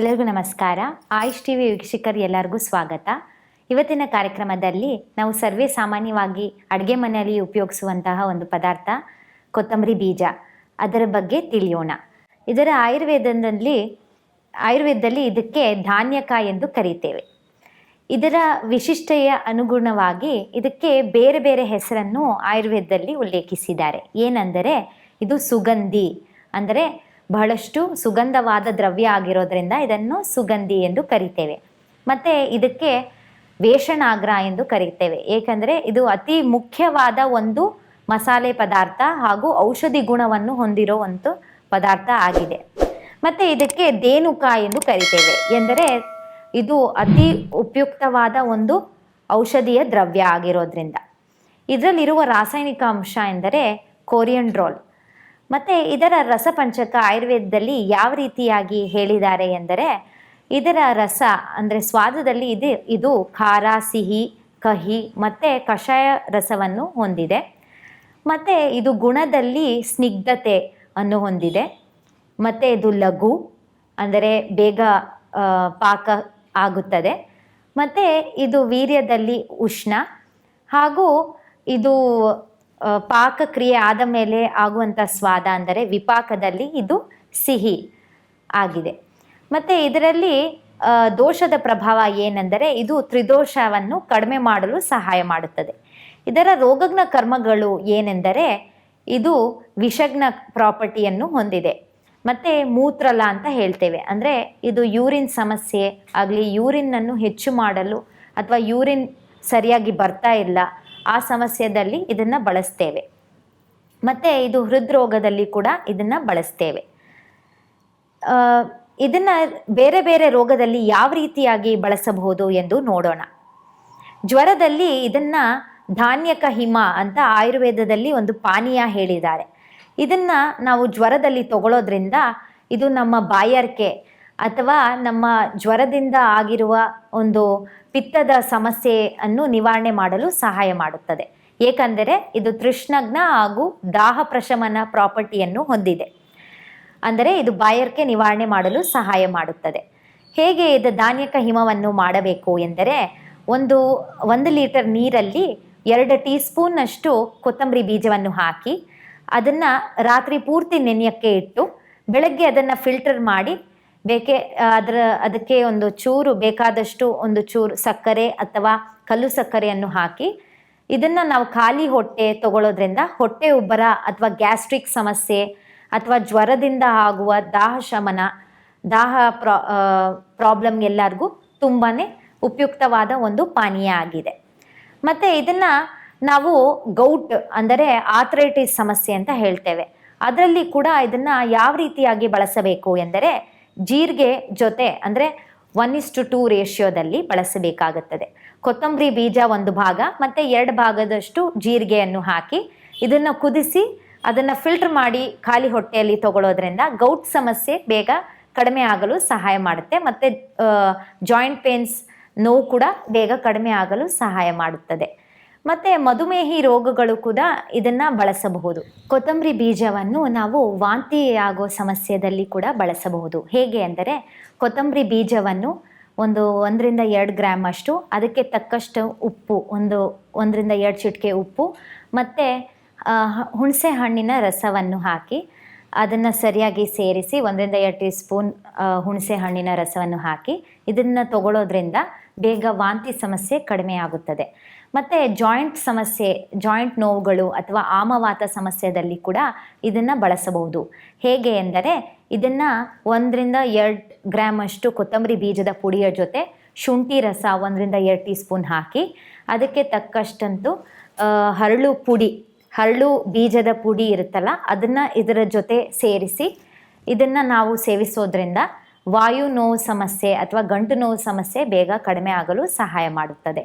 ಎಲ್ಲರಿಗೂ ನಮಸ್ಕಾರ. ಆಯುಷ್ ಟಿವಿ ವೀಕ್ಷಕರು ಎಲ್ಲರಿಗೂ ಸ್ವಾಗತ. ಇವತ್ತಿನ ಕಾರ್ಯಕ್ರಮದಲ್ಲಿ ನಾವು ಸರ್ವೇ ಸಾಮಾನ್ಯವಾಗಿ ಅಡುಗೆ ಮನೆಯಲ್ಲಿ ಉಪಯೋಗಿಸುವಂತಹ ಒಂದು ಪದಾರ್ಥ ಕೊತ್ತಂಬರಿ ಬೀಜ, ಅದರ ಬಗ್ಗೆ ತಿಳಿಯೋಣ. ಇದರ ಆಯುರ್ವೇದದಲ್ಲಿ ಇದಕ್ಕೆ ಧಾನ್ಯಕಾಯಿ ಎಂದು ಕರೀತೇವೆ. ಇದರ ವಿಶಿಷ್ಟತೆಯ ಅನುಗುಣವಾಗಿ ಇದಕ್ಕೆ ಬೇರೆ ಬೇರೆ ಹೆಸರನ್ನು ಆಯುರ್ವೇದದಲ್ಲಿ ಉಲ್ಲೇಖಿಸಿದ್ದಾರೆ. ಏನೆಂದರೆ ಇದು ಸುಗಂಧಿ, ಅಂದರೆ ಬಹಳಷ್ಟು ಸುಗಂಧವಾದ ದ್ರವ್ಯ ಆಗಿರೋದ್ರಿಂದ ಇದನ್ನು ಸುಗಂಧಿ ಎಂದು ಕರಿತೇವೆ. ಮತ್ತು ಇದಕ್ಕೆ ವೇಷಣಾಗ್ರ ಎಂದು ಕರೀತೇವೆ, ಏಕೆಂದರೆ ಇದು ಅತಿ ಮುಖ್ಯವಾದ ಒಂದು ಮಸಾಲೆ ಪದಾರ್ಥ ಹಾಗೂ ಔಷಧಿ ಗುಣವನ್ನು ಹೊಂದಿರೋ ಒಂದು ಪದಾರ್ಥ ಆಗಿದೆ. ಮತ್ತು ಇದಕ್ಕೆ ದೇನುಕಾಯಿ ಎಂದು ಕರಿತೇವೆ, ಎಂದರೆ ಇದು ಅತಿ ಉಪಯುಕ್ತವಾದ ಒಂದು ಔಷಧೀಯ ದ್ರವ್ಯ ಆಗಿರೋದ್ರಿಂದ. ಇದರಲ್ಲಿರುವ ರಾಸಾಯನಿಕ ಅಂಶ ಎಂದರೆ ಕೊರಿಯಂಡ್ರೋಲ್. ಮತ್ತು ಇದರ ರಸಪಂಚಕ ಆಯುರ್ವೇದದಲ್ಲಿ ಯಾವ ರೀತಿಯಾಗಿ ಹೇಳಿದ್ದಾರೆ ಎಂದರೆ, ಇದರ ರಸ ಅಂದರೆ ಸ್ವಾದದಲ್ಲಿ ಇದು ಖಾರ, ಸಿಹಿ, ಕಹಿ ಮತ್ತು ಕಷಾಯ ರಸವನ್ನು ಹೊಂದಿದೆ. ಮತ್ತು ಇದು ಗುಣದಲ್ಲಿ ಸ್ನಿಗ್ಧತೆ ಅನ್ನು ಹೊಂದಿದೆ. ಮತ್ತು ಇದು ಲಘು, ಅಂದರೆ ಬೇಗ ಪಾಕ ಆಗುತ್ತದೆ. ಮತ್ತು ಇದು ವೀರ್ಯದಲ್ಲಿ ಉಷ್ಣ, ಹಾಗೂ ಇದು ಪಾಕಕ್ರಿಯೆ ಆದ ಮೇಲೆ ಆಗುವಂಥ ಸ್ವಾದ ಅಂದರೆ ವಿಪಾಕದಲ್ಲಿ ಇದು ಸಿಹಿ ಆಗಿದೆ. ಮತ್ತು ಇದರಲ್ಲಿ ದೋಷದ ಪ್ರಭಾವ ಏನೆಂದರೆ ಇದು ತ್ರಿದೋಷವನ್ನು ಕಡಿಮೆ ಮಾಡಲು ಸಹಾಯ ಮಾಡುತ್ತದೆ. ಇದರ ರೋಗಜ್ಞ ಕರ್ಮಗಳು ಏನೆಂದರೆ ಇದು ವಿಷಜ್ಞ ಪ್ರಾಪರ್ಟಿಯನ್ನು ಹೊಂದಿದೆ. ಮತ್ತು ಮೂತ್ರಲ ಅಂತ ಹೇಳ್ತೇವೆ, ಅಂದರೆ ಇದು ಯೂರಿನ್ ಸಮಸ್ಯೆ ಆಗಲಿ, ಯೂರಿನನ್ನು ಹೆಚ್ಚು ಮಾಡಲು ಅಥವಾ ಯೂರಿನ್ ಸರಿಯಾಗಿ ಬರ್ತಾ ಇಲ್ಲ, ಆ ಸಮಸ್ಯೆಯಲ್ಲಿ ಇದನ್ನು ಬಳಸ್ತೇವೆ. ಮತ್ತು ಇದು ಹೃದ್ರೋಗದಲ್ಲಿ ಕೂಡ ಇದನ್ನು ಬಳಸ್ತೇವೆ. ಇದನ್ನು ಬೇರೆ ಬೇರೆ ರೋಗದಲ್ಲಿ ಯಾವ ರೀತಿಯಾಗಿ ಬಳಸಬಹುದು ಎಂದು ನೋಡೋಣ. ಜ್ವರದಲ್ಲಿ ಇದನ್ನು ಧಾನ್ಯಕ ಹಿಮ ಅಂತ ಆಯುರ್ವೇದದಲ್ಲಿ ಒಂದು ಪಾನೀಯ ಹೇಳಿದ್ದಾರೆ. ಇದನ್ನು ನಾವು ಜ್ವರದಲ್ಲಿ ತಗೊಳ್ಳೋದ್ರಿಂದ ಇದು ನಮ್ಮ ಬಾಯಾರಿಕೆ ಅಥವಾ ನಮ್ಮ ಜ್ವರದಿಂದ ಆಗಿರುವ ಒಂದು ಪಿತ್ತದ ಸಮಸ್ಯೆಯನ್ನು ನಿವಾರಣೆ ಮಾಡಲು ಸಹಾಯ ಮಾಡುತ್ತದೆ. ಏಕೆಂದರೆ ಇದು ತೃಷ್ಣಜ್ಞ ಹಾಗೂ ದಾಹ ಪ್ರಶಮನ ಪ್ರಾಪರ್ಟಿಯನ್ನು ಹೊಂದಿದೆ, ಅಂದರೆ ಇದು ಬಾಯಾರಿಕೆ ನಿವಾರಣೆ ಮಾಡಲು ಸಹಾಯ ಮಾಡುತ್ತದೆ. ಹೇಗೆ ಇದು ಧಾನ್ಯಕ ಹಿಮವನ್ನು ಮಾಡಬೇಕು ಎಂದರೆ, ಒಂದು ಲೀಟರ್ ನೀರಲ್ಲಿ 2 ಟೀ ಸ್ಪೂನ್ನಷ್ಟು ಕೊತ್ತಂಬರಿ ಬೀಜವನ್ನು ಹಾಕಿ ಅದನ್ನು ರಾತ್ರಿ ಪೂರ್ತಿ ನೆನೆಯೋಕ್ಕೆ ಇಟ್ಟು ಬೆಳಗ್ಗೆ ಅದನ್ನು ಫಿಲ್ಟರ್ ಮಾಡಿ ಅದಕ್ಕೆ ಬೇಕಾದಷ್ಟು ಒಂದು ಚೂರು ಸಕ್ಕರೆ ಅಥವಾ ಕಲ್ಲು ಸಕ್ಕರೆಯನ್ನು ಹಾಕಿ ಇದನ್ನು ನಾವು ಖಾಲಿ ಹೊಟ್ಟೆ ತಗೊಳ್ಳೋದ್ರಿಂದ ಹೊಟ್ಟೆ ಉಬ್ಬರ ಅಥವಾ ಗ್ಯಾಸ್ಟ್ರಿಕ್ ಸಮಸ್ಯೆ ಅಥವಾ ಜ್ವರದಿಂದ ಆಗುವ ದಾಹ ಪ್ರಾಬ್ಲಮ್ ಎಲ್ಲರಿಗೂ ತುಂಬಾ ಉಪಯುಕ್ತವಾದ ಒಂದು ಪಾನೀಯ ಆಗಿದೆ. ಮತ್ತು ಇದನ್ನು ನಾವು ಗೌಟ್ ಅಂದರೆ ಆಥ್ರೈಟಿಸ್ ಸಮಸ್ಯೆ ಅಂತ ಹೇಳ್ತೇವೆ. ಅದರಲ್ಲಿ ಕೂಡ ಇದನ್ನು ಯಾವ ರೀತಿಯಾಗಿ ಬಳಸಬೇಕು ಎಂದರೆ, ಜೀರಿಗೆ ಜೊತೆ ಅಂದರೆ 1:2 ರೇಷಿಯೋದಲ್ಲಿ ಬಳಸಬೇಕಾಗುತ್ತದೆ. ಕೊತ್ತಂಬರಿ ಬೀಜ 1 ಭಾಗ ಮತ್ತು 2 ಭಾಗದಷ್ಟು ಜೀರಿಗೆಯನ್ನು ಹಾಕಿ ಇದನ್ನು ಕುದಿಸಿ ಅದನ್ನು ಫಿಲ್ಟರ್ ಮಾಡಿ ಖಾಲಿ ಹೊಟ್ಟೆಯಲ್ಲಿ ತಗೊಳ್ಳೋದ್ರಿಂದ ಗೌಟ್ ಸಮಸ್ಯೆ ಬೇಗ ಕಡಿಮೆ ಆಗಲು ಸಹಾಯ ಮಾಡುತ್ತೆ. ಮತ್ತು ಜಾಯಿಂಟ್ ಪೇನ್ಸ್ ನೋವು ಕೂಡ ಬೇಗ ಕಡಿಮೆ ಆಗಲು ಸಹಾಯ ಮಾಡುತ್ತದೆ. ಮತ್ತು ಮಧುಮೇಹಿ ರೋಗಗಳು ಕೂಡ ಇದನ್ನು ಬಳಸಬಹುದು. ಕೊತ್ತಂಬರಿ ಬೀಜವನ್ನು ನಾವು ವಾಂತಿ ಆಗೋ ಸಮಸ್ಯೆಯಲ್ಲಿ ಕೂಡ ಬಳಸಬಹುದು. ಹೇಗೆ ಅಂದರೆ, ಕೊತ್ತಂಬರಿ ಬೀಜವನ್ನು 1-2 ಗ್ರಾಮ್ ಅಷ್ಟು, ಅದಕ್ಕೆ ತಕ್ಕಷ್ಟು ಉಪ್ಪು, 1-2 ಚಿಟಿಕೆ ಉಪ್ಪು ಮತ್ತು ಹುಣಸೆ ಹಣ್ಣಿನ ರಸವನ್ನು ಹಾಕಿ ಅದನ್ನು ಸರಿಯಾಗಿ ಸೇರಿಸಿ 1-2 ಟೀ ಸ್ಪೂನ್ ಹುಣಸೆ ಹಣ್ಣಿನ ರಸವನ್ನು ಹಾಕಿ ಇದನ್ನು ತಗೊಳ್ಳೋದ್ರಿಂದ ಬೇಗ ವಾಂತಿ ಸಮಸ್ಯೆ ಕಡಿಮೆ ಆಗುತ್ತದೆ. ಮತ್ತು ಜಾಯಿಂಟ್ ನೋವುಗಳು ಅಥವಾ ಆಮವಾತ ಸಮಸ್ಯೆಯಲ್ಲಿ ಕೂಡ ಇದನ್ನು ಬಳಸಬಹುದು. ಹೇಗೆ ಎಂದರೆ, ಇದನ್ನು 1-2 ಗ್ರಾಮ್ ಅಷ್ಟು ಕೊತ್ತಂಬರಿ ಬೀಜದ ಪುಡಿಯ ಜೊತೆ ಶುಂಠಿ ರಸ 1-2 ಟೀ ಸ್ಪೂನ್ ಹಾಕಿ ಅದಕ್ಕೆ ತಕ್ಕಷ್ಟಂತೂ ಹರಳು ಬೀಜದ ಪುಡಿ ಇರುತ್ತಲ್ಲ, ಅದನ್ನು ಇದರ ಜೊತೆ ಸೇರಿಸಿ ಇದನ್ನು ನಾವು ಸೇವಿಸೋದ್ರಿಂದ ವಾಯು ನೋವು ಸಮಸ್ಯೆ ಅಥವಾ ಗಂಟು ನೋವು ಸಮಸ್ಯೆ ಬೇಗ ಕಡಿಮೆ ಆಗಲು ಸಹಾಯ ಮಾಡುತ್ತದೆ.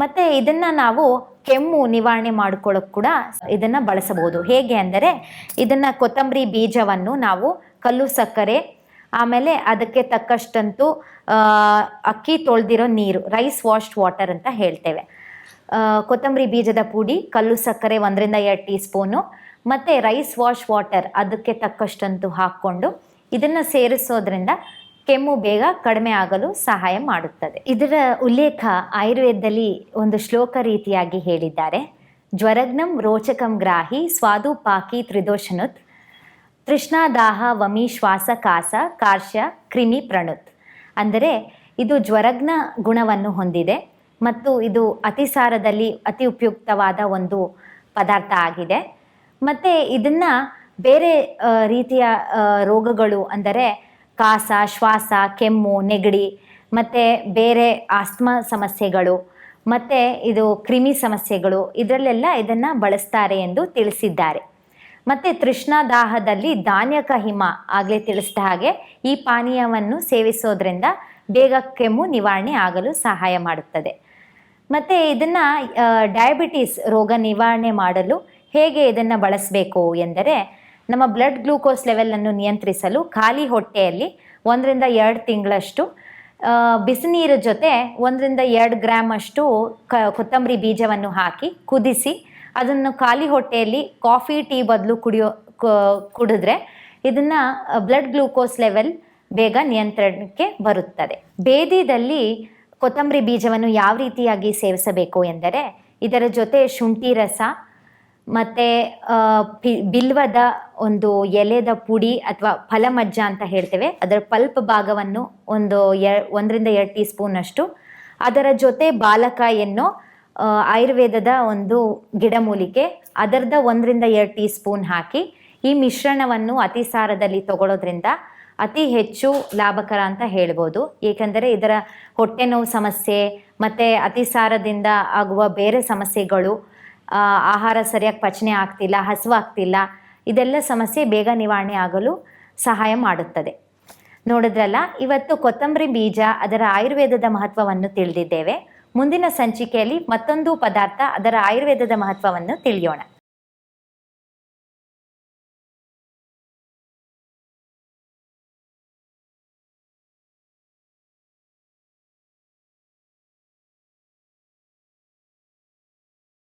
ಮತ್ತು ಇದನ್ನು ನಾವು ಕೆಮ್ಮು ನಿವಾರಣೆ ಮಾಡ್ಕೊಳ್ಳೋಕೆ ಕೂಡ ಇದನ್ನು ಬಳಸಬಹುದು. ಹೇಗೆ ಅಂದರೆ, ಇದನ್ನು ಕೊತ್ತಂಬರಿ ಬೀಜವನ್ನು ನಾವು ಕಲ್ಲು ಸಕ್ಕರೆ, ಆಮೇಲೆ ಅದಕ್ಕೆ ತಕ್ಕಷ್ಟಂತೂ ಅಕ್ಕಿ ತೊಳೆದಿರೋ ನೀರು, ರೈಸ್ ವಾಶ್ಡ್ ವಾಟರ್ ಅಂತ ಹೇಳ್ತೇವೆ, ಕೊತ್ತಂಬರಿ ಬೀಜದ ಪುಡಿ, ಕಲ್ಲು ಸಕ್ಕರೆ 1-2 ಟೀ ಸ್ಪೂನು ಮತ್ತು ರೈಸ್ ವಾಶ್ ವಾಟರ್ ಅದಕ್ಕೆ ತಕ್ಕಷ್ಟಂತೂ ಹಾಕ್ಕೊಂಡು ಇದನ್ನು ಸೇರಿಸೋದ್ರಿಂದ ಕೆಮ್ಮು ಬೇಗ ಕಡಿಮೆ ಆಗಲು ಸಹಾಯ ಮಾಡುತ್ತದೆ. ಇದರ ಉಲ್ಲೇಖ ಆಯುರ್ವೇದದಲ್ಲಿ ಒಂದು ಶ್ಲೋಕ ರೀತಿಯಾಗಿ ಹೇಳಿದ್ದಾರೆ. ಜ್ವರಗ್ನಂ ರೋಚಕಂ ಗ್ರಾಹಿ ಸ್ವಾದು ಪಾಕಿ ತ್ರಿದೋಷನುತ್ ತೃಷ್ಣಾದಾಹ ವಮಿ ಶ್ವಾಸ ಕಾಸ ಕಾರ್ಶ್ಯ ಕ್ರಿಮಿ ಪ್ರಣುತ್. ಅಂದರೆ ಇದು ಜ್ವರಗ್ನ ಗುಣವನ್ನು ಹೊಂದಿದೆ ಮತ್ತು ಇದು ಅತಿಸಾರದಲ್ಲಿ ಅತಿ ಉಪಯುಕ್ತವಾದ ಒಂದು ಪದಾರ್ಥ ಆಗಿದೆ. ಮತ್ತು ಇದನ್ನು ಬೇರೆ ರೀತಿಯ ರೋಗಗಳು ಅಂದರೆ ಕಾಸ, ಶ್ವಾಸ, ಕೆಮ್ಮು, ನೆಗಡಿ ಮತ್ತು ಬೇರೆ ಆಸ್ತಮಾ ಸಮಸ್ಯೆಗಳು ಮತ್ತು ಇದು ಕ್ರಿಮಿ ಸಮಸ್ಯೆಗಳು ಇದರಲ್ಲೆಲ್ಲ ಇದನ್ನು ಬಳಸ್ತಾರೆ ಎಂದು ತಿಳಿಸಿದ್ದಾರೆ. ಮತ್ತು ತೃಷ್ಣಾದಾಹದಲ್ಲಿ ಧಾನ್ಯಕ ಹಿಮ ಆಗಲೇ ತಿಳಿಸಿದ ಹಾಗೆ ಈ ಪಾನೀಯವನ್ನು ಸೇವಿಸೋದ್ರಿಂದ ಬೇಗ ಕೆಮ್ಮು ನಿವಾರಣೆ ಆಗಲು ಸಹಾಯ ಮಾಡುತ್ತದೆ. ಮತ್ತು ಇದನ್ನು ಡಯಾಬಿಟಿಸ್ ರೋಗ ನಿವಾರಣೆ ಮಾಡಲು ಹೇಗೆ ಇದನ್ನು ಬಳಸಬೇಕು ಎಂದರೆ, ನಮ್ಮ ಬ್ಲಡ್ ಗ್ಲೂಕೋಸ್ ಲೆವೆಲನ್ನು ನಿಯಂತ್ರಿಸಲು ಖಾಲಿ ಹೊಟ್ಟೆಯಲ್ಲಿ 1-2 ತಿಂಗಳಷ್ಟು ಬಿಸಿನೀರ ಜೊತೆ 1-2 ಗ್ರಾಮ್ ಅಷ್ಟು ಕೊತ್ತಂಬರಿ ಬೀಜವನ್ನು ಹಾಕಿ ಕುದಿಸಿ ಅದನ್ನು ಖಾಲಿ ಹೊಟ್ಟೆಯಲ್ಲಿ ಕಾಫಿ ಟೀ ಬದಲು ಕುಡಿದ್ರೆ ಇದನ್ನು ಬ್ಲಡ್ ಗ್ಲೂಕೋಸ್ ಲೆವೆಲ್ ಬೇಗ ನಿಯಂತ್ರಣಕ್ಕೆ ಬರುತ್ತದೆ. ಬೇದಿದಲ್ಲಿ ಕೊತ್ತಂಬರಿ ಬೀಜವನ್ನು ಯಾವ ರೀತಿಯಾಗಿ ಸೇವಿಸಬೇಕು ಎಂದರೆ, ಇದರ ಜೊತೆ ಶುಂಠಿ ರಸ ಮತ್ತು ಬಿಲ್ವದ ಒಂದು ಎಲೆದ ಪುಡಿ ಅಥವಾ ಫಲಮಜ್ಜ ಅಂತ ಹೇಳ್ತೇವೆ, ಅದರ ಪಲ್ಪ್ ಭಾಗವನ್ನು 1-2 ಟೀ ಸ್ಪೂನಷ್ಟು, ಅದರ ಜೊತೆ ಬಾಲಕ ಎನ್ನೋ ಆಯುರ್ವೇದದ ಒಂದು ಗಿಡಮೂಲಿಕೆ ಅದರದ 1-2 ಟೀ ಸ್ಪೂನ್ ಹಾಕಿ ಈ ಮಿಶ್ರಣವನ್ನು ಅತಿಸಾರದಲ್ಲಿ ತಗೊಳ್ಳೋದ್ರಿಂದ ಅತಿ ಹೆಚ್ಚು ಲಾಭಕರ ಅಂತ ಹೇಳ್ಬೋದು. ಏಕೆಂದರೆ ಇದರ ಹೊಟ್ಟೆ ನೋವು ಸಮಸ್ಯೆ ಮತ್ತು ಅತಿಸಾರದಿಂದ ಆಗುವ ಬೇರೆ ಸಮಸ್ಯೆಗಳು, ಆಹಾರ ಸರಿಯಾಗಿ ಪಚನೆ ಆಗ್ತಿಲ್ಲ, ಹಸಿವಾಗ್ತಿಲ್ಲ, ಇದೆಲ್ಲ ಸಮಸ್ಯೆ ಬೇಗ ನಿವಾರಣೆ ಆಗಲು ಸಹಾಯ ಮಾಡುತ್ತದೆ. ನೋಡಿದ್ರಲ್ಲ, ಇವತ್ತು ಕೊತ್ತಂಬರಿ ಬೀಜ ಅದರ ಆಯುರ್ವೇದದ ಮಹತ್ವವನ್ನು ತಿಳಿದಿದ್ದೇವೆ. ಮುಂದಿನ ಸಂಚಿಕೆಯಲ್ಲಿ ಮತ್ತೊಂದು ಪದಾರ್ಥ ಅದರ ಆಯುರ್ವೇದದ ಮಹತ್ವವನ್ನು ತಿಳಿಯೋಣ.